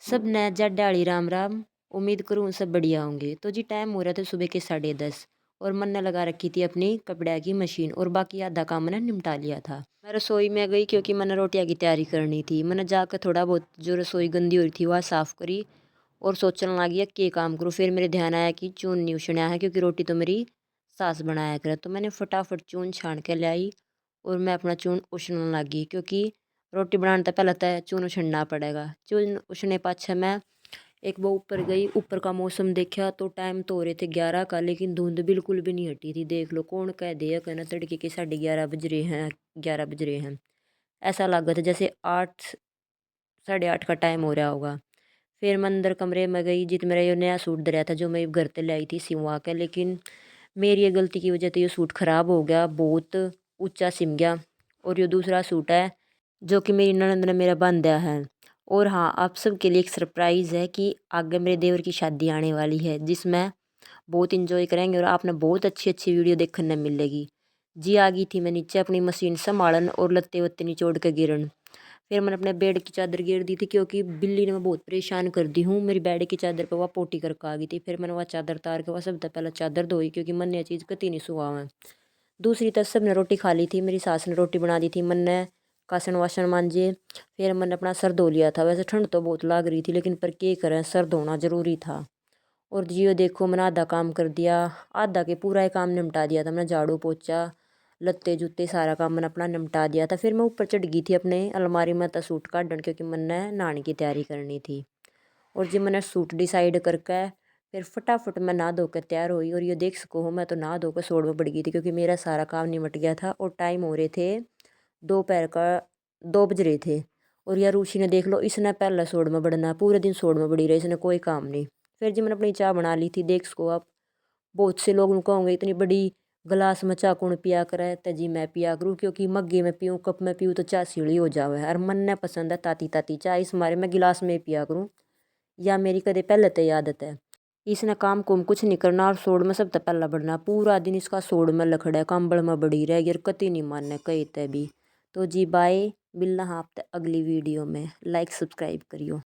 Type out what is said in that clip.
सब न जट डाली राम राम। उम्मीद करूँ सब बढ़िया होंगे। तो जी टाइम हो रहा था सुबह के 10:30 और मन ने लगा रखी थी अपनी कपड़े की मशीन और बाकी आधा काम मैंने निपटा लिया था। मैं रसोई में गई क्योंकि मैंने रोटियां की तैयारी करनी थी। मैंने जाकर थोड़ा बहुत जो रसोई गंदी हो रही थी वह साफ़ करी और सोचने लगी के काम करूँ। फिर मेरे ध्यान आया कि चून नहीं उछना है क्योंकि रोटी तो मेरी सास बनाया करे। तो मैंने फटाफट चून छान के लाई और मैं अपना चून उछलने लगी क्योंकि रोटी बनाने तो पहले तो चून उछलना पड़ेगा। चून उछलने पाछे मैं एक वो ऊपर गई। ऊपर का मौसम देखा तो टाइम तो हो रहे थे 11 का, लेकिन धुंध बिल्कुल भी नहीं हटी थी। देख लो कौन कह दे कहना तड़के के 11:30 बज रहे हैं, 11 बज रहे हैं। ऐसा लगा था जैसे 8 8:30 का टाइम हो रहा होगा। फिर मैं अंदर कमरे में गई जित मेरा ये नया सूट दरिया था जो मैं घर पे लाई थी सिलवा के, लेकिन मेरी ये गलती की वजह से ये सूट ख़राब हो गया, बहुत ऊंचा सिम गया। और ये दूसरा सूट है जो कि मेरी ननद ने मेरा बांधा है। और हाँ, आप सबके लिए एक सरप्राइज़ है कि आगे मेरे देवर की शादी आने वाली है जिसमें बहुत इंजॉय करेंगे और आपने बहुत अच्छी अच्छी वीडियो देखने मिलेगी। जी आ गई थी मैं नीचे अपनी मशीन संभालन और लत्ते वत्ते निचोड़ के गिरन। फिर मैंने अपने बेड की चादर गिर दी थी क्योंकि बिल्ली ने मैं बहुत परेशान कर दी हूँ। मेरी बेड की चादर पर वह पोटी करके आ गई थी। फिर मैंने वह चादर तार के वह सबसे पहले चादर धोई क्योंकि मन ने यह चीज़ कती नहीं सुहा है। दूसरी तरफ सबने रोटी खा ली थी। मेरी सास ने रोटी बना दी थी। मन ने कासन वासन मांजे। फिर मैंने अपना सर धो लिया था। वैसे ठंड तो बहुत लग रही थी लेकिन पर क्या करें, सर धोना ज़रूरी था। और जियो देखो मैंने आधा काम कर दिया, आधा के पूरा ही काम निपटा दिया था। मैंने झाड़ू पोछा लत्ते जूते सारा काम मैंने अपना निपटा दिया था। फिर मैं ऊपर चढ़ गई थी अपने अलमारी में तो सूट काटन क्योंकि मैंने नहाने की तैयारी करनी थी। और जी मैंने सूट डिसाइड करके फिर फटाफट मैं नहा धो कर तैयार हुई। और ये देख सको हो मैं तो नहा धो कर सोड़ में पड़ गई थी क्योंकि मेरा सारा काम निमट गया था और टाइम हो रहे थे दोपहर का 2 बज रहे थे। और यार ऋषि ने देख लो, इसने पहले सोड़ में बढ़ना, पूरे दिन सोड़ में बड़ी रही, इसने कोई काम नहीं। फिर जी मैंने अपनी चाय बना ली थी। देख सको आप, बहुत से लोग उनको होंगे इतनी बड़ी गिलास में चाय कौन पिया करे, तो जी मैं पिया करूँ क्योंकि मग्गे में पीऊँ कप में पीऊँ तो चाय सीढ़ी हो जावे। और मन ने पसंद है ताती ताती चाय, इस मारे मैं गिलास में पिया करूँ। या मेरी कदे पहले तो आदत है। इसने काम कुम कुछ नहीं करना और सोड़ में सब तो पहला बढ़ना। पूरा दिन इसका सोड़ में लखड़ा है, कंबल में बड़ी रह गई, कति नहीं मानने कही ते भी। तो जी बाय, मिलना हाँ आपसे अगली वीडियो में। लाइक सब्सक्राइब करियो।